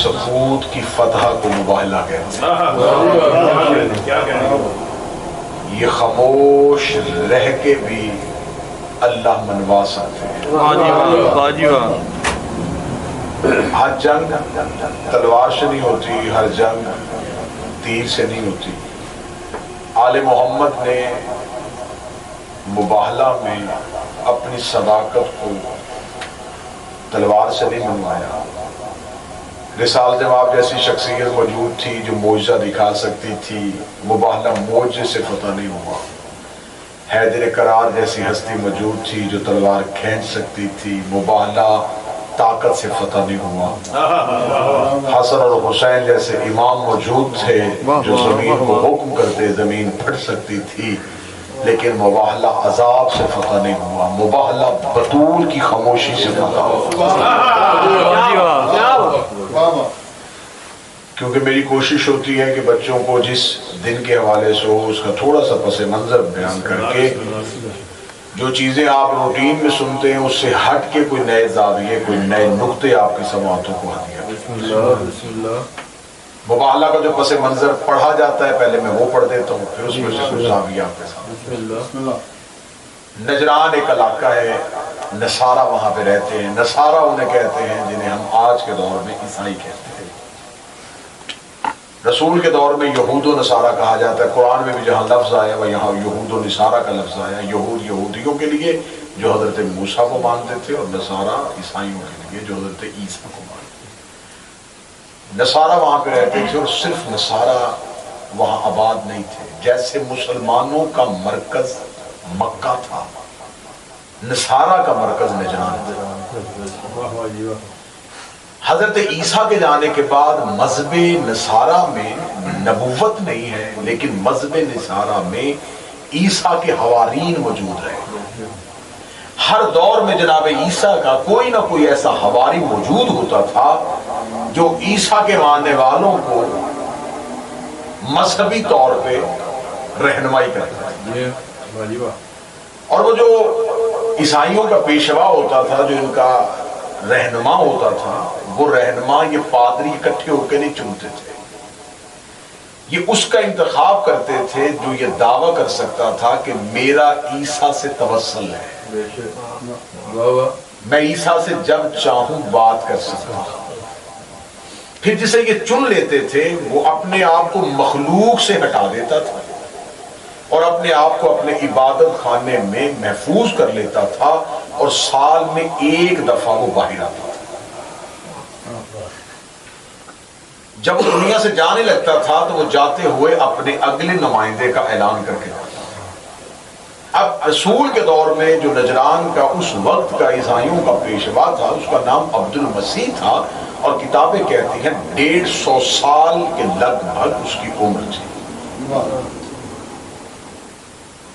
سکوت کی فتح کو مباہلہ کہتے ہیں۔ یہ خاموش رہ کے بھی اللہ منوا سکتے ہیں۔ ہر جنگ تلوار سے نہیں ہوتی، ہر جنگ تیر سے نہیں ہوتی۔ آل محمد نے مباہلہ میں اپنی صداقت کو تلوار سے نہیں منوایا۔ رسالت مآب جیسی شخصیت موجود تھی جو معجزہ دکھا سکتی تھی، مباہلہ معجزے سے فتح نہیں ہوا۔ حیدر کرار جیسی ہستی موجود تھی جو تلوار کھینچ سکتی تھی، مباہلہ طاقت سے فتح نہیں ہوا۔ حسن اور حسین جیسے امام موجود تھے جو زمین کو حکم کرتے زمین پھٹ سکتی تھی، لیکن مباہلہ عذاب سے فتح نہیں ہوا، مباہلہ بطول کی خاموشی سے فتح ہوا۔ کیونکہ میری کوشش ہوتی ہے کہ بچوں کو جس دن کے حوالے سے ہو اس کا تھوڑا سا پس منظر بیان کر کے جو چیزیں آپ روٹین میں سنتے ہیں اس سے ہٹ کے کوئی نئے زاویے، کوئی نئے نقطے آپ کی سماعتوں کو ہدیہ۔ مباہلہ کا جو پس منظر پڑھا جاتا ہے پہلے میں وہ پڑھ دیتا ہوں، پھر اس میں سے کچھ زاویہ آپ کے سامنے۔ نجران ایک علاقہ ہے، نصارہ وہاں پہ رہتے ہیں۔ نصارہ انہیں کہتے ہیں جنہیں ہم آج کے دور میں عیسائی کہتے ہیں۔ رسول کے دور میں یہود و نصارہ کہا جاتا ہے۔ قرآن میں بھی جہاں لفظ آیا وہ یہاں یہود و نصارہ کا لفظ آیا۔ یہود یہودیوں کے لیے جو حضرت موسیٰ کو مانتے تھے، اور نصارہ عیسائیوں کے لیے جو حضرت عیسیٰ کو مانتے تھے۔ نصارہ وہاں پہ رہتے تھے، اور صرف نصارہ وہاں آباد نہیں تھے۔ جیسے مسلمانوں کا مرکز مکہ تھا، نصارہ کا مرکز نجران تھا۔ حضرت عیسیٰ کے جانے کے بعد مذہب نصارہ میں نبوت نہیں ہے، لیکن مذہب نصارہ میں عیسیٰ کے حوارین موجود رہے۔ ہر دور میں جناب عیسیٰ کا کوئی نہ کوئی ایسا حواری موجود ہوتا تھا جو عیسیٰ کے ماننے والوں کو مذہبی طور پہ رہنمائی کرتا تھا۔ اور وہ جو عیسائیوں کا پیشوا ہوتا تھا، جو ان کا رہنما ہوتا تھا، وہ رہنما یہ پادری اکٹھے ہو کے نہیں چنتے تھے، یہ اس کا انتخاب کرتے تھے جو یہ دعویٰ کر سکتا تھا کہ میرا عیسیٰ سے توسل ہے، میں عیسیٰ سے جب چاہوں بات کر سکتا ہوں۔ پھر جسے یہ چن لیتے تھے وہ اپنے آپ کو مخلوق سے ہٹا دیتا تھا اور اپنے آپ کو اپنے عبادت خانے میں محفوظ کر لیتا تھا، اور سال میں ایک دفعہ وہ باہر آتا تھا۔ جب وہ دنیا سے جانے لگتا تھا تو وہ جاتے ہوئے اپنے اگلے نمائندے کا اعلان کر کے جاتا تھا۔ اب رسول کے دور میں جو نجران کا اس وقت کا عیسائیوں کا پیشوا تھا، اس کا نام عبد المسیح تھا، اور کتابیں کہتی ہیں 150 سال کے لگ بھگ اس کی عمر تھی۔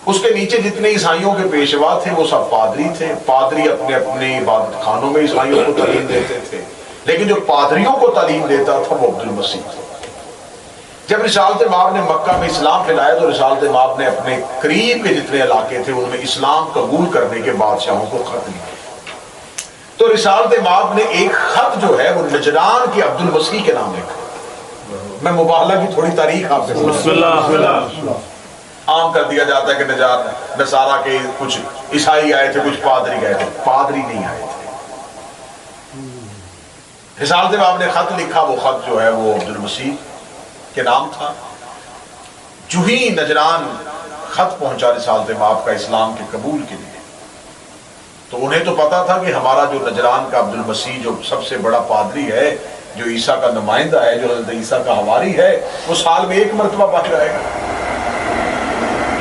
اس کے نیچے جتنے عیسائیوں کے پیشوا تھے وہ سب پادری تھے۔ پادری اپنے اپنے عبادت خانوں میں عیسائیوں کو تعلیم دیتے تھے، لیکن جو پادریوں کو تعلیم دیتا تھا وہ عبد المسیح تھا۔ جب رسالت مآب نے مکہ میں اسلام پھیلایا تو رسالت مآب نے اپنے قریب کے جتنے علاقے تھے ان میں اسلام قبول کرنے کے بادشاہوں کو خط لکھے۔ تو رسالت مآب نے ایک خط جو ہے وہ نجران کے عبد المسیح کے نام لکھا۔ میں مباہلہ کی تھوڑی تاریخ آپ سے عام کر دیا جاتا ہے کہ نصارہ کے کچھ عیسائی آئے تھے، کچھ پادری گئے تھے، پادری نہیں آئے تھے۔ رسالت مآب نے خط لکھا، وہ خط جو ہے وہ عبد المسیح کے نام تھا۔ جو ہی نجران خط پہنچا رسالت مآب کا اسلام کے قبول کے لیے، تو انہیں تو پتا تھا کہ ہمارا جو نجران کا عبد المسیح جو سب سے بڑا پادری ہے، جو عیسیٰ کا نمائندہ ہے، جو حضرت عیسیٰ کا حواری ہے، وہ سال میں ایک مرتبہ باہر آئے گا۔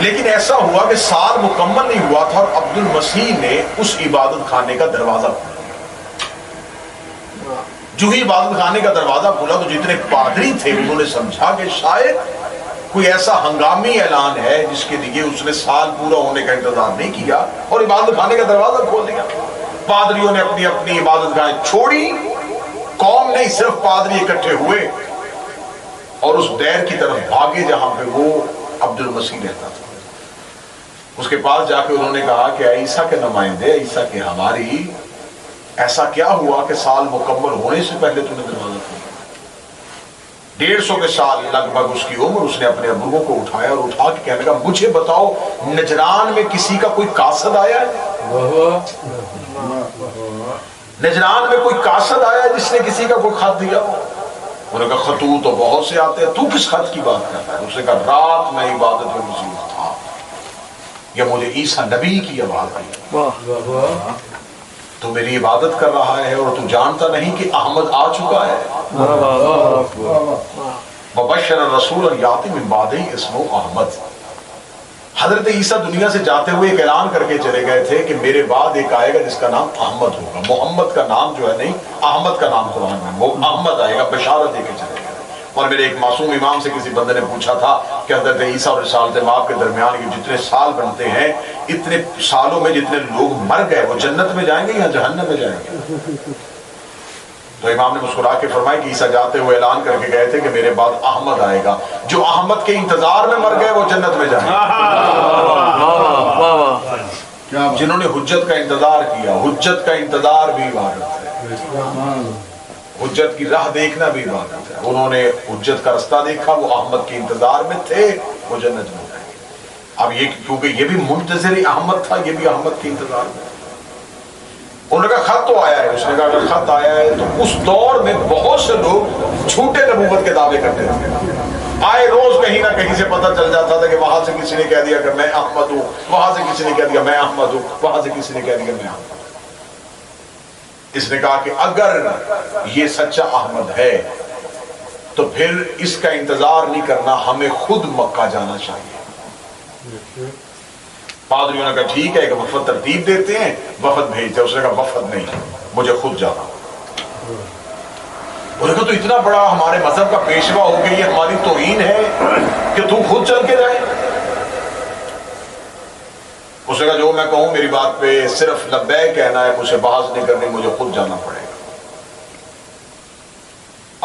لیکن ایسا ہوا کہ سال مکمل نہیں ہوا تھا اور عبد المسیح نے اس عبادت خانے کا دروازہ کھولا۔ جو ہی عبادت خانے کا دروازہ کھولا تو جتنے پادری تھے انہوں نے سمجھا کہ شاید کوئی ایسا ہنگامی اعلان ہے جس کے لیے اس نے سال پورا ہونے کا انتظار نہیں کیا اور عبادت خانے کا دروازہ کھول دیا۔ پادریوں نے اپنی اپنی عبادت گاہیں چھوڑی، قوم نہیں صرف پادری اکٹھے ہوئے اور اس دیر کی طرف بھاگے جہاں پہ وہ عبد المسیح رہتا تھا۔ اس کے پاس جا کے انہوں نے کہا کہ اے عیسیٰ کے نمائندے، عیسیٰ کے ہماری، ایسا کیا ہوا کہ سال مکمل ہونے سے پہلے تو نے دروازہ کھولا؟ 150 کے سال لگ بھگ اس کی عمر، اس نے اپنے ابو کو اٹھایا اور اٹھا کے کہنے لگا مجھے بتاؤ نجران میں کسی کا کوئی قاصد آیا ہے؟ نجران میں کوئی قاصد آیا جس نے کسی کا کوئی خط دیا؟ انہوں نے کہا خطوط تو بہت سے آتے ہیں، تو کس خط کی بات کر رہا ہے؟ اس نے کہا رات میں عبادت میں مصروف تھا، یا مجھے عیسیٰ نبی کی آواز آئی، تو میری عبادت کر رہا ہے اور تو جانتا نہیں کہ احمد آ چکا ہے۔ وبشر الرسول یاتی من بعدہ اسمہ احمد۔ حضرت عیسیٰ دنیا سے جاتے ہوئے ایک اعلان کر کے چلے گئے تھے کہ میرے بعد ایک آئے گا جس کا نام احمد ہوگا، محمد کا نام جو ہے نہیں، احمد کا نام قرآن میں، وہ احمد آئے گا، بشارت دے کے چلے گئے۔ اور میرے ایک معصوم امام سے کسی بندے نے پوچھا تھا کہ حضرت عیسیٰ اور رسالت مآب کے درمیان یہ جتنے سال بنتے ہیں، اتنے سالوں میں جتنے لوگ مر گئے وہ جنت میں جائیں گے یا جہنم میں جائیں گے؟ تو امام نے مسکرا کے فرمایا کہ عیسیٰ جاتے ہوئے اعلان کر کے گئے تھے کہ میرے بعد احمد آئے گا، جو احمد کے انتظار میں مر گئے وہ جنت میں جائیں گے۔ جنہوں نے حجت کا انتظار کیا، حجت کا انتظار بھی عبادت ہے، حجت کی راہ دیکھنا بھی عبادت ہے۔ انہوں نے حجت کا رستہ دیکھا، وہ احمد کے انتظار میں تھے، وہ جنت میں جائیں گے۔ اب یہ کیونکہ یہ بھی منتظر احمد تھا، یہ بھی احمد کے انتظار میں۔ انہوں نے کہا خط تو آیا ہے، اس نے کہا اگر خط آیا ہے تو اس دور میں بہت سے لوگ جھوٹے نبوت کے دعوے کرتے تھے، آئے روز کہیں نہ کہیں سے پتہ چل جاتا تھا کہ وہاں سے کسی نے کہہ دیا کہ میں احمد ہوں، وہاں سے کسی نے کہہ دیا میں احمد ہوں، وہاں سے کسی نے کہہ دیا میں احمد ہوں۔ اس نے کہا کہ اگر یہ سچا احمد ہے تو پھر اس کا انتظار نہیں کرنا، ہمیں خود مکہ جانا چاہیے۔ پادریوں نے کہا ٹھیک ہے کہ وفد ترتیب دیتے ہیں، وفد بھیجتے ہیں۔ اس نے کہا وفد نہیں، مجھے خود جانا۔ انہوں نے کہا تو اتنا بڑا ہمارے مذہب کا پیشوا ہو گئی، یہ ہماری توہین ہے کہ تو خود چل کے جائے۔ اس نے کہا جو میں کہوں میری بات پہ صرف لبیک کہنا ہے، مجھے بحث نہیں کرنی، مجھے خود جانا پڑے گا۔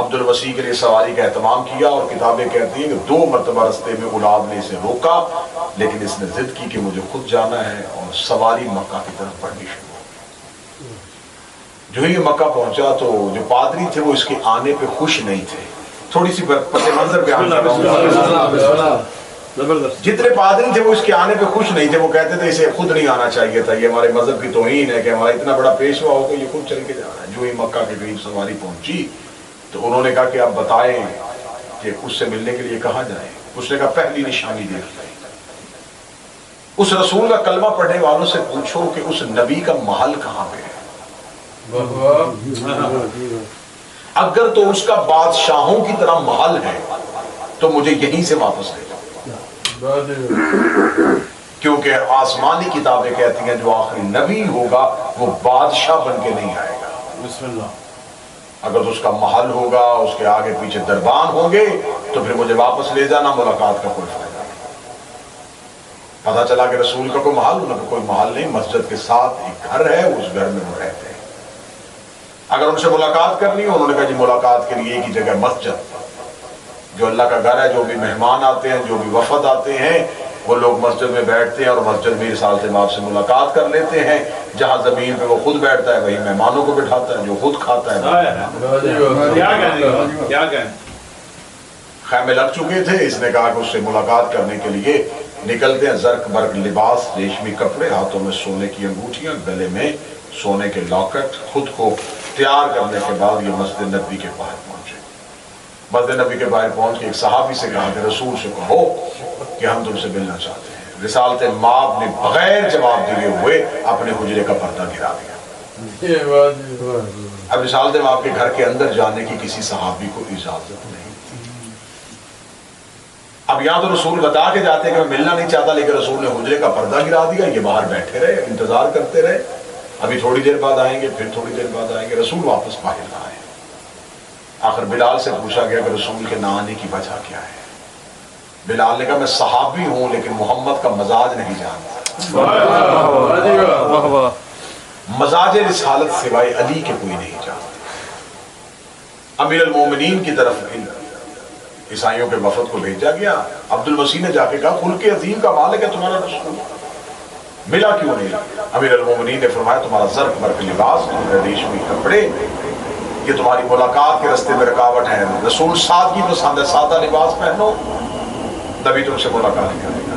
عبد الوسیع کے لیے سواری کا اہتمام کیا، اور کتابیں کہتی ہیں کہ 2 مرتبہ رستے میں اولاد نے اسے روکا، لیکن اس نے ضد کی کہ مجھے خود جانا ہے، اور سواری مکہ کی طرف بڑھنی شروع ہو۔ جو ہی مکہ پہنچا تو جو پادری تھے وہ اس کے آنے پہ خوش نہیں تھے۔ تھوڑی سی پس منظر بیان کر رہا ہوں۔ جتنے پادری تھے وہ اس کے آنے پہ خوش نہیں تھے، وہ کہتے تھے اسے خود نہیں آنا چاہیے تھا، یہ ہمارے مذہب کی توہین ہے کہ ہمارا اتنا بڑا پیشوا ہو کہ یہ خود چل کے جانا ہے۔ جو ہی مکہ کے قریب سواری پہنچی تو انہوں نے کہا کہ آپ بتائیں کہ اس سے ملنے کے لیے کہاں جائیں؟ اس نے کہا پہلی نشانی دیکھ لیں، اس رسول کا کلمہ پڑھنے والوں سے پوچھو کہ اس نبی کا محل کہاں پہ ہے، اگر تو اس کا بادشاہوں کی طرح محل ہے تو مجھے یہیں سے واپس لے جاؤ، کیونکہ آسمانی کتابیں کہتی ہیں جو آخری نبی ہوگا وہ بادشاہ بن کے نہیں آئے گا، بسم اللہ۔ اگر تو اس کا محل ہوگا، اس کے آگے پیچھے دربان ہوں گے تو پھر مجھے واپس لے جانا، ملاقات کا کوئی فائدہ نہیں۔ پتا چلا کہ رسول کا کوئی محل، ان کا کوئی محل نہیں، مسجد کے ساتھ ایک گھر ہے، اس گھر میں وہ رہتے ہیں۔ اگر ان سے ملاقات کرنی ہو، انہوں نے کہا جی ملاقات کے لیے ایک ہی جگہ مسجد، جو اللہ کا گھر ہے، جو بھی مہمان آتے ہیں، جو بھی وفد آتے ہیں، وہ لوگ مسجد میں بیٹھتے ہیں اور مسجد میں رسالت مآب سے ملاقات کر لیتے ہیں۔ جہاں زمین پہ وہ خود بیٹھتا ہے وہی مہمانوں کو بٹھاتا ہے، جو خود کھاتا ہے۔ خیمے لگ چکے تھے، اس نے کہا کہ اس سے ملاقات کرنے کے لیے نکلتے ہیں، زرق برق لباس، ریشمی کپڑے، ہاتھوں میں سونے کی انگوٹھیاں، گلے میں سونے کے لاکٹ، خود کو تیار کرنے کے بعد یہ مسجد نبی کے باہر پہنچے۔ مسجد نبی کے باہر پہنچ کے ایک صحابی سے کہا کہ رسول سے کہو کہ ہم تم سے ملنا چاہتے ہیں۔ رسالت مآب نے بغیر جواب دیے ہوئے اپنے حجرے کا پردہ گرا دیا۔ اب رسالت مآب کے گھر کے اندر جانے کی کسی صحابی کو اجازت نہیں تھی۔ اب یہاں تو رسول بتا کے جاتے ہیں کہ میں ملنا نہیں چاہتا، لیکن رسول نے حجرے کا پردہ گرا دیا، یہ باہر بیٹھے رہے، انتظار کرتے رہے، ابھی تھوڑی دیر بعد آئیں گے، پھر تھوڑی دیر بعد آئیں گے، رسول واپس باہر نہ آئے۔ آخر بلال سے پوچھا گیا کہ رسول کے نہ آنے کی وجہ کیا ہے؟ بلال نے کہا میں صحابی ہوں لیکن محمد کا مزاج نہیں جانتا، مزاج رسالت سوائے علی کے کوئی نہیں جانتا۔ امیر المومنین کی طرف عیسائیوں کے وفد کو بھیجا گیا، عبد المسیح نے جا کے کہا خلق عظیم کا مالک ہے تمہارا رسول، ملا کیوں نہیں؟ امیر المومنین نے فرمایا تمہارا زرق برق لباس، تمہارے ریشمی کپڑے، یہ تمہاری ملاقات کے راستے میں رکاوٹ ہے. رسول سادگی پسند ہے, سادہ لباس پہنو, نبی تم سے ملاقات کرے گا.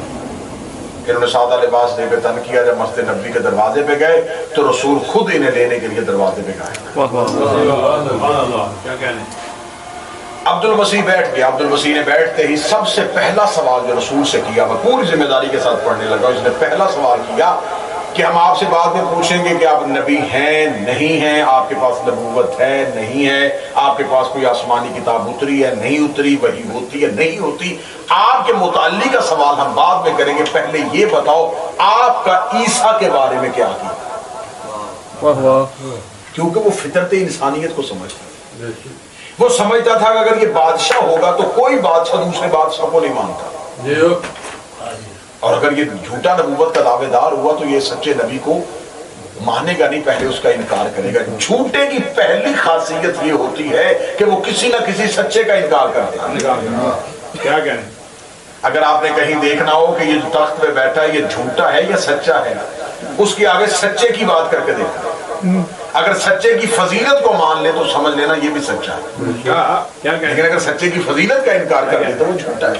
انہوں نے سادہ لباس دے کے تن کیا. جب مسجد نبوی کے دروازے پہ گئے تو رسول خود انہیں لینے کے لیے دروازے پہ گئے. عبد المسیح بیٹھ گیا. عبد المسیح نے بیٹھتے ہی سب سے پہلا سوال جو رسول سے کیا, میں پوری ذمہ داری کے ساتھ پڑھنے لگا, اس نے پہلا سوال کیا کہ ہم آپ سے بعد میں پوچھیں گے کہ آپ نبی ہیں نہیں ہیں, آپ کے پاس نبوت ہے نہیں ہے, آپ کے پاس کوئی آسمانی کتاب اتری ہے نہیں اتری, وحی ہوتی ہے نہیں ہوتی, آپ کے متعلق کا سوال ہم بعد میں کریں گے. پہلے یہ بتاؤ آپ کا عیسیٰ کے بارے میں کیا کیا, کیونکہ وہ فطرت انسانیت کو سمجھتا. وہ سمجھتا تھا کہ اگر یہ بادشاہ ہوگا تو کوئی بادشاہ دوسرے بادشاہ کو نہیں مانتا, اور اگر یہ جھوٹا نبوت کا دعوے دار ہوا تو یہ سچے نبی کو مانے گا نہیں, پہلے اس کا انکار کرے گا. جھوٹے کی پہلی خاصیت یہ ہوتی ہے کہ وہ کسی نہ کسی سچے کا انکار کرتے ہیں. کیا کہیں, اگر آپ نے کہیں دیکھنا ہو کہ یہ جو تخت پہ بیٹھا ہے یہ جھوٹا ہے یا سچا ہے, اس کے آگے سچے کی بات کر کے دیکھنا. اگر سچے کی فضیلت کو مان لے تو سمجھ لینا یہ بھی سچا ہے, لیکن اگر سچے کی فضیلت کا انکار کر لے تو وہ جھوٹا ہے.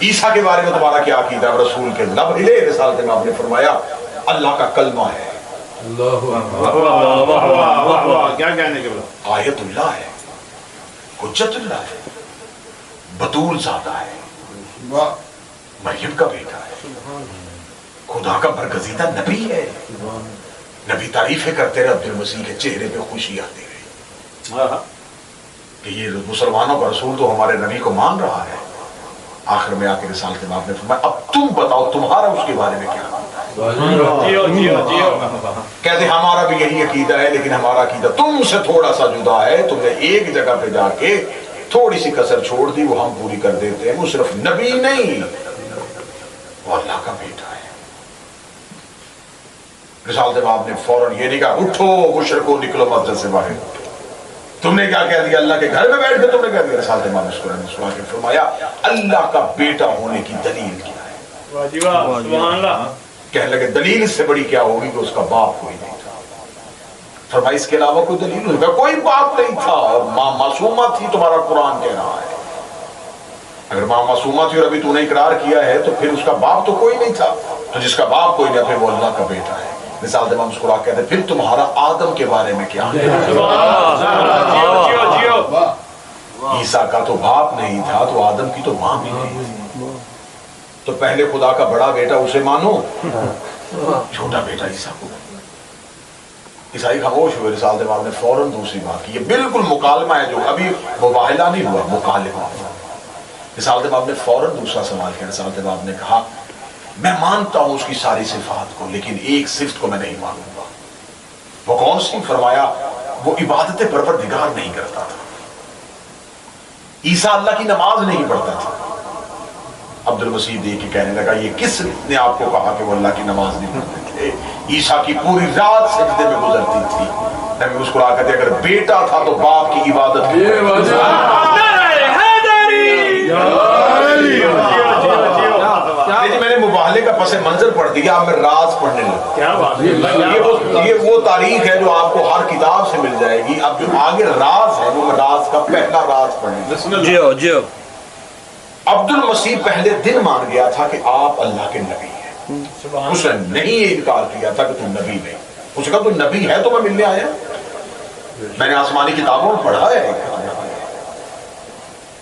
عیسیٰ کے بارے میں تمہارا کیا عقیدہ ہے؟ رسول کے لب ہلے رسالت میں آپ نے فرمایا اللہ کا کلمہ ہے, کیا کہنے کے بعد آیت اللہ ہے, حجت اللہ ہے, بطول زادہ ہے, مریم کا بیٹا ہے, خدا کا برگزیدہ نبی ہے. نبی تعریفیں کرتے رہے, عبد المسیح کے چہرے پہ خوشی آتی رہی کہ یہ مسلمانوں کا رسول تو ہمارے نبی کو مان رہا ہے. آخر میں آ کے رسالت کے بعد نے فرمایا اب تم بتاؤ تمہارا اس کے بارے میں کیا. کہتے ہمارا بھی یہی عقیدہ ہے, لیکن ہمارا عقیدہ تم سے تھوڑا سا جدا ہے. تم نے ایک جگہ پہ جا کے تھوڑی سی کسر چھوڑ دی, وہ ہم پوری کر دیتے ہیں. وہ صرف نبی نہیں, وہ اللہ کا بیٹا ہے. رسالت میں آپ نے فوراً یہ نہیں کہا اٹھو مشرکو نکلو مسجد سے باہر. تم نے کیا کہہ دیا, اللہ کے گھر میں بیٹھ کے تم نے کہہ دیا. رسالت میں مسکرا کے فرمایا اللہ کا بیٹا ہونے کی دلیل کیا ہے. سبحان اللہ. کہنے لگے دلیل اس سے بڑی کیا ہوگی کہ اس کا باپ کوئی نہیں تھا. فرمایا اس کے علاوہ کوئی دلیل نہیں, کوئی باپ نہیں تھا, اور ماں معصومہ تھی. تمہارا قرآن کہہ رہا ہے اگر ماں معصومہ تھی اور ابھی تو نے اقرار کیا ہے تو پھر اس کا باپ تو کوئی نہیں تھا, تو جس کا باپ کوئی نہیں پھر وہ اللہ کا بیٹا ہے. مثال دے مسکرا کہتے ہیں پھر تمہارا آدم کے بارے میں کیا ہے. عیسیٰ کا تو باپ نہیں تھا تو آدم کی تو ماں بھی نہیں تھی, تو پہلے خدا کا بڑا بیٹا اسے مانو, چھوٹا بیٹا عیسیٰ کو. عیسائی خاموش ہوئے. رسالت امام نے فوراً دوسری بات کی, یہ بالکل مکالمہ ہے, جو ابھی مباہلہ نہیں ہوا, مکالمہ. رسالت امام نے فوراً دوسرا سوال کیا. رسالت امام نے کہا میں مانتا ہوں اس کی ساری صفات کو, لیکن ایک صفت کو میں نہیں مانوں گا. وہ کون سی؟ فرمایا وہ عبادت پروردگار نہیں کرتا تھا. عیسیٰ اللہ کی نماز نہیں پڑھتا تھا. عبد المسیح دیکھ کے کہنے لگا یہ کس نے آپ کو کہا کہ وہ اللہ کی نماز نہیں پڑھتے تھے؟ عیسیٰ کی پوری رات سجدے میں گزرتی تھی. نبی مسکرا کہتے اگر بیٹا تھا تو باپ کی عبادت میں نے مباہلے کا پس منظر پڑھ دیا, اب میں راز پڑھنے لگا. یہ وہ تاریخ ہے جو آپ کو ہر کتاب سے مل جائے گی. اب جو آگے راز ہے وہ راز کا پہلا راز پڑھنے لگا. عبد المسیح پہلے دن مان گیا تھا کہ آپ اللہ کے نبی ہیں. اس نے نہیں انکار کیا تھا کہ تم نبی نہیں. اس نے کہا تو نبی ہے تو میں ملنے آیا, میں نے آسمانی کتابوں میں پڑھا ہے,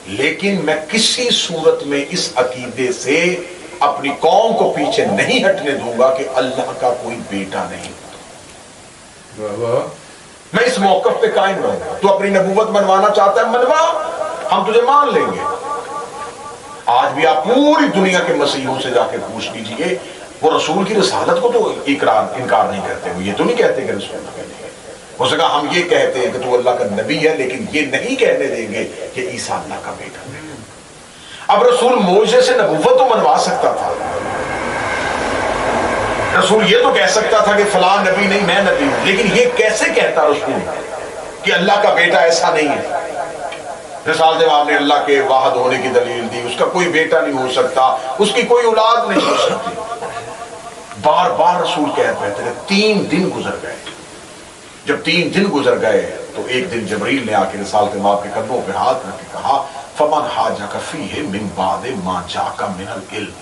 لیکن میں کسی صورت میں اس عقیدے سے اپنی قوم کو پیچھے نہیں ہٹنے دوں گا کہ اللہ کا کوئی بیٹا نہیں. میں اس موقف پہ قائم رہوں گا. تو اپنی نبوت منوانا چاہتا ہے منوا, ہم تجھے مان لیں گے. آج بھی آپ پوری دنیا کے مسیحوں سے جا کے پوچھ لیجئے, وہ رسول کی رسالت کو تو انکار نہیں کرتے. وہ یہ تو نہیں کہتے کہ رسول کا نہیں ہے. ہو سکا ہم یہ کہتے ہیں کہ تو اللہ کا نبی ہے, لیکن یہ نہیں کہنے دیں گے کہ عیسیٰ اللہ کا بیٹا ہے. اب رسول موجے سے نبوت تو منوا سکتا تھا. رسول یہ تو کہہ سکتا تھا کہ فلاں نبی نہیں میں نبی ہوں, لیکن یہ کیسے کہتا رسول کہ اللہ کا بیٹا ایسا نہیں ہے. رسالت امام نے اللہ کے واحد ہونے کی دلیل دی, اس کا کوئی بیٹا نہیں ہو سکتا, اس کی کوئی اولاد نہیں ہو سکتی. بار بار رسول کہتے رہے. 3 دن گزر گئے. جب 3 دن گزر گئے تو ایک دن جبریل نے آ کے رسالت ماں کے قدموں پہ ہاتھ رکھ کے کہا فمن حاجک فیہ من بعد ما جاءک من العلم،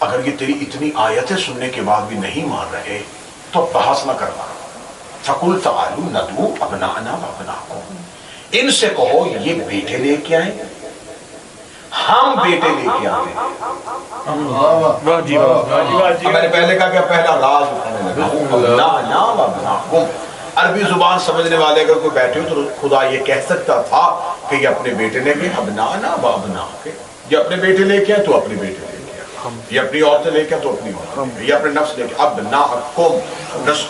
اگر یہ تیری اتنی آیتیں سننے کے بعد بھی نہیں مان رہے تو اب بحث نہ کرنا، فقل تعالوا ندعو ابناءنا وابناءکم، ان سے کہو یہ بیٹے لے کے آئیں ہم بیٹے لے کے آتے ہیں۔ میں نے پہلے کہا کہ پہلا راز اٹھانے لگا ابناءنا وابناءکم، عربی زبان سمجھنے والے اگر کوئی بیٹھے ہو تو خدا یہ کہہ سکتا تھا کہ یہ اپنے بیٹے لے کے ابناءنا وابناءک، یہ اپنے بیٹے لے کے آئے تو اپنے بیٹے لے کے آئے، یہ اپنی عورتیں لے کے آئے تو اپنی عورتیں، یہ اپنے نفس لے کے ابناءکم،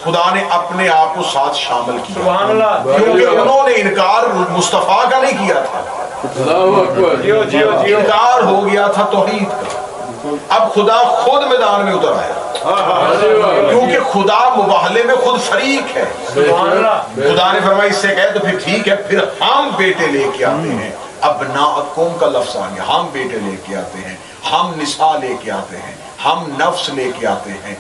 خدا نے اپنے آپ کو ساتھ شامل کیا سبحان اللہ، کیونکہ انہوں نے انکار مصطفیٰ کا نہیں کیا تھا، انکار ہو گیا تھا توحید کا۔ اب خدا خود میدان میں اتر آیا کیونکہ خدا مباہلے میں خود فریق ہے۔ خدا نے فرمایا اس سے کہے تو پھر ٹھیک ہے، پھر ہم بیٹے لے کے آتے ہیں، ابناءکم کا لفظ آ گیا، ہم بیٹے لے کے آتے ہیں، ہم نساء لے کے آتے ہیں، ہم نفس لے کے آتے ہیں۔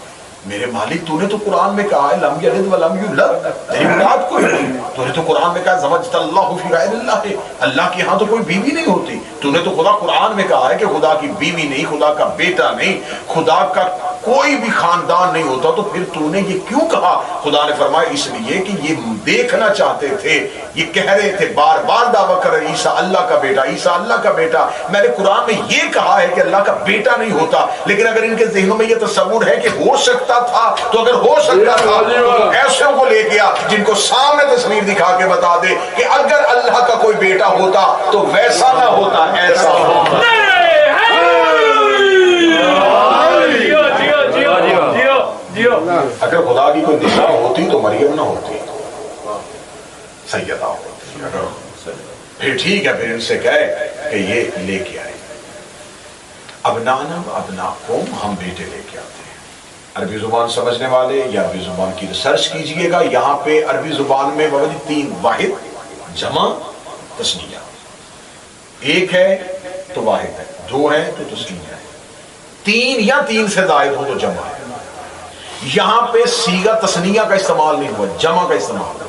میرے مالک تو نے تو قرآن میں کہا ہے لم یلد ولم یولد، تیری اولاد کوئی نہیں، تو نے تو قرآن میں کہا زوجت اللہ فی غیر اللہ، اللہ کے ہاں تو کوئی بیوی نہیں ہوتی، تو نے تو خدا قرآن میں کہا ہے کہ خدا کی بیوی نہیں، خدا کا بیٹا نہیں، خدا کا کوئی بھی خاندان نہیں ہوتا، تو پھر تو نے یہ کیوں کہا؟ خدا نے فرمایا اس لیے کہ یہ دیکھنا چاہتے تھے، یہ کہہ رہے تھے بار بار دعویٰ کر رہے عیسیٰ اللہ کا بیٹا، عیسیٰ اللہ کا بیٹا۔ میں نے قرآن میں یہ کہا ہے کہ اللہ کا بیٹا نہیں ہوتا، لیکن اگر ان کے ذہنوں میں یہ تصور ہے کہ ہو سکتا تھا، تو اگر ہو سکتا تھا تو ایسوں کو لے گیا جن کو سامنے تصویر دکھا کے بتا دے کہ اگر اللہ کا کوئی بیٹا ہوتا تو ویسا نہ ہوتا، ایسا ہوتا۔ اگر خدا کی کوئی نساء ہوتی تو مریم نہ ہوتی، سیدہ ہوتی، پھر ٹھیک ہے، پھر ان سے کہے کہ یہ لے کے آئے ابناءنا وابناءکم، ہم بیٹے لے کے آتے ہیں۔ عربی زبان سمجھنے والے یا عربی زبان کی ریسرچ کیجئے گا، یہاں پہ عربی زبان میں بابا جی 3 واحد جمع تثنیہ، ایک ہے تو واحد ہے، 2 ہے تو تثنیہ ہے، 3 یا 3 سے زائد ہو تو جمع ہے۔ یہاں پہ صیغہ تثنیہ کا استعمال نہیں ہوا، جمع کا استعمال ہے،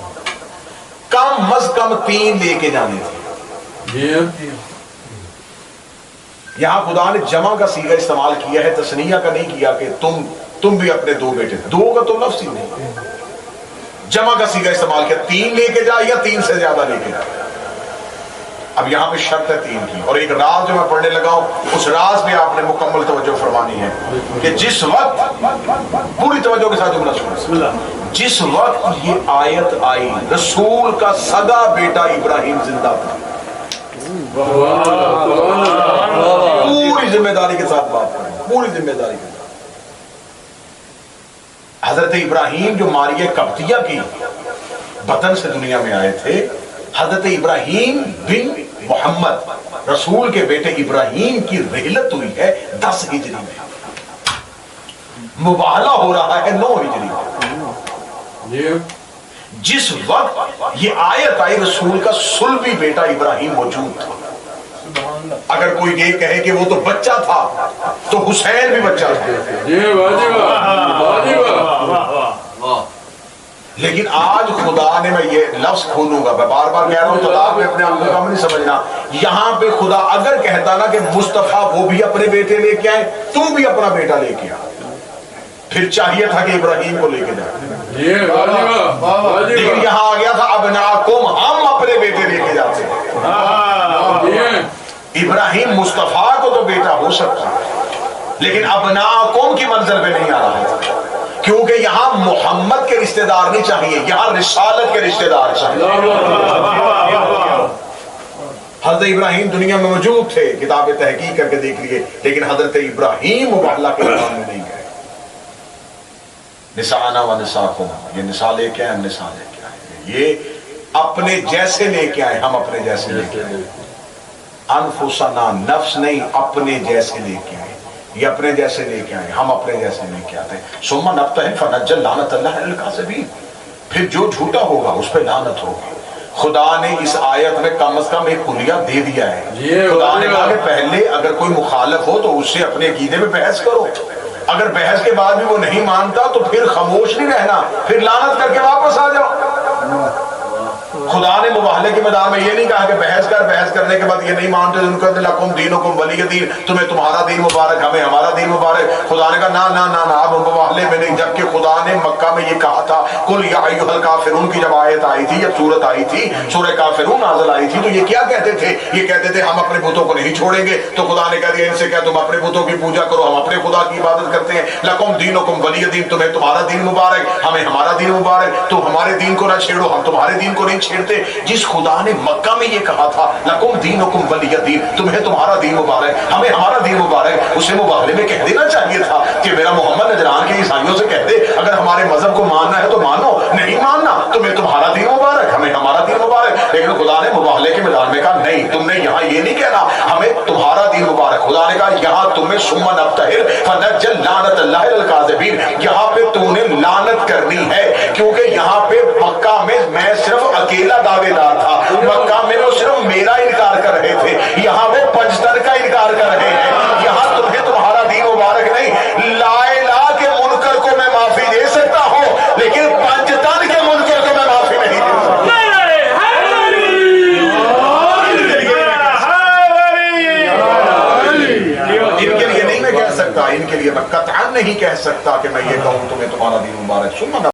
کم از کم 3 لے کے جانے تھے۔ یہاں خدا نے جمع کا صیغہ استعمال کیا ہے، تثنیہ کا نہیں کیا کہ تم بھی اپنے 2 بیٹے تھے، 2 کا تو لفظ ہی نہیں، جمع کا صیغہ استعمال کیا، 3 لے کے جا یا 3 سے زیادہ لے کے جا۔ اب یہاں پہ شرط ہے 3 کی، اور ایک راز جو میں پڑھنے لگا ہوں اس راز میں آپ نے مکمل توجہ فرمانی ہے کہ جس وقت، پوری توجہ کے ساتھ جملہ سنیں، جس وقت یہ آیت آئی رسول کا سگا بیٹا ابراہیم زندہ تھا، پوری ذمہ داری کے ساتھ بات کریں، پوری ذمہ داری کے ساتھ، حضرت ابراہیم جو ماریہ قبطیہ کی بطن سے دنیا میں آئے تھے، حضرت ابراہیم بن محمد رسول کے بیٹے ابراہیم کی رحلت ہوئی ہے 10 ہجری میں، مباہلہ ہو رہا ہے 9 ہجری میں۔ جس وقت یہ آیت آئی رسول کا صلبی بیٹا ابراہیم موجود تھا۔ اگر کوئی یہ کہے کہ وہ تو بچہ تھا تو حسین بھی بچہ تھا، لیکن آج خدا نے، میں یہ لفظ کھولوں گا، میں بار بار کہہ رہا ہوں تو آپ نے اپنے آپ کو کم نہیں سمجھنا، یہاں پہ خدا اگر کہتا نا کہ مصطفیٰ وہ بھی اپنے بیٹے لے کے آئے، تم بھی اپنا بیٹا لے کے آ، پھر چاہیے تھا کہ ابراہیم کو لے کے جائے، لیکن یہاں آ گیا تھا ابناءکم، ہم اپنے بیٹے لے کے جاتے ہیں۔ ابراہیم مصطفیٰ کو تو بیٹا ہو سکتا ہے، لیکن ابناءکم کی منزل پہ نہیں آ رہا تھا، کیونکہ یہاں محمد کے رشتہ دار نہیں چاہیے، یہاں رسالت کے رشتہ دار چاہیے۔ حضرت ابراہیم دنیا میں موجود تھے، کتاب تحقیق کر کے دیکھ لیے، لیکن حضرت ابراہیم مباہلہ کے میدان میں نہیں گئے۔ نساءنا و نساءکم، یہ نساء لے کے آئے، ہم نساء لے کے آئے، یہ اپنے جیسے لے کے آئے، ہم اپنے جیسے لے کے آئے، انفسنا، نفس نہیں، اپنے جیسے لے کے آئے، یہ اپنے جیسے لے کے آئے، ہم اپنے جیسے لے کے آتے ہیں۔ ثم نبتہل فنجعل لعنت اللہ علی الکاذبین، پھر جو جھوٹا ہوگا اس پہ لعنت ہوگی۔ خدا نے اس آیت میں کم از کم ایک کلیہ دے دیا ہے، خدا نے کہا کہ پہلے اگر کوئی مخالف ہو تو اس سے اپنے عقیدے میں بحث کرو، اگر بحث کے بعد بھی وہ نہیں مانتا تو پھر خاموش نہیں رہنا، پھر لعنت کر کے واپس آ جاؤ۔ مباہلے کے میدان میں یہ نہیں کہا کہ بحث کرنے کے بعد یہ نہیں مانتے ان کو لکم دینکم ولی دین، تمہیں تمہارا دین مبارک ہمیں ہمارا دین مبارک. خدا نے کہا نا نا نا نا، اب مباہلے میں نہیں. جبکہ خدا نے مکہ میں یہ کہا تھا قل یا ایھا الکافرون کی جب آیت آئی تھی، جب سورت آئی تھی، سورہ کافرون نازل آئی تھی، تو یہ کیا کہتے تھے؟ یہ کہتے تھے ہم اپنے بتوں کو نہیں چھوڑیں گے. تو خدا نے کہا دیا ان سے کیا تم اپنے بتوں کی پوجا کرو، ہم اپنے خدا کی عبادت کرتے ہیں. لکم دینکم ولی دین، تمہیں تمہارا دین مبارک ہمیں ہمارا دین مبارک. تو ہمارے دین کو نہ چھیڑو، ہم تمہارے دین کو نہیں چھیڑتے. جس خدا نے مکہ میں یہ کہا تھا لکم دینکم ولی دین، تمہیں تمہارا دین مبارک ہمیں ہمارا دین مبارک، اسے مباہلے میں کہہ دینا چاہیے تھا کہ میرا محمد نجران کے عیسائیوں سے کہہ دے اگر ہمارے مذہب کو ماننا ہے تو مانو، نہیں ماننا تمہیں تمہارا دین مبارک ہمیں ہمارا دین مبارک. لیکن خدا نے مباہلے کے میدان میں کہا نہیں، تم نے یہاں یہ نہیں کہنا ہمیں تمہارا دین مبارک. خدا نے کہا یہاں تمہیں ثم نبتہل فنجعل لعنت اللہ علی الکاذبین، یہاں پہ تو نے لعنت کرنی ہے کیونکہ یہاں پہ مکہ میں صرف اکیلا دعوے دار تھا. مکہ میں وہ صرف میرا انکار کر رہے تھے، یہاں وہ پنجتن کا انکار کر رہے ہیں. یہاں تمہیں تمہارا دین مبارک نہیں. لا الہ کے منکر کو میں معافی دے سکتا ہوں لیکن پنجتن کے منکر کو میں معافی نہیں دے سکتا. ان کے لیے نہیں میں کہہ سکتا، ان کے لیے میں قطعاً نہیں کہہ سکتا کہ میں یہ کہوں تمہیں تمہارا دین مبارک. سننا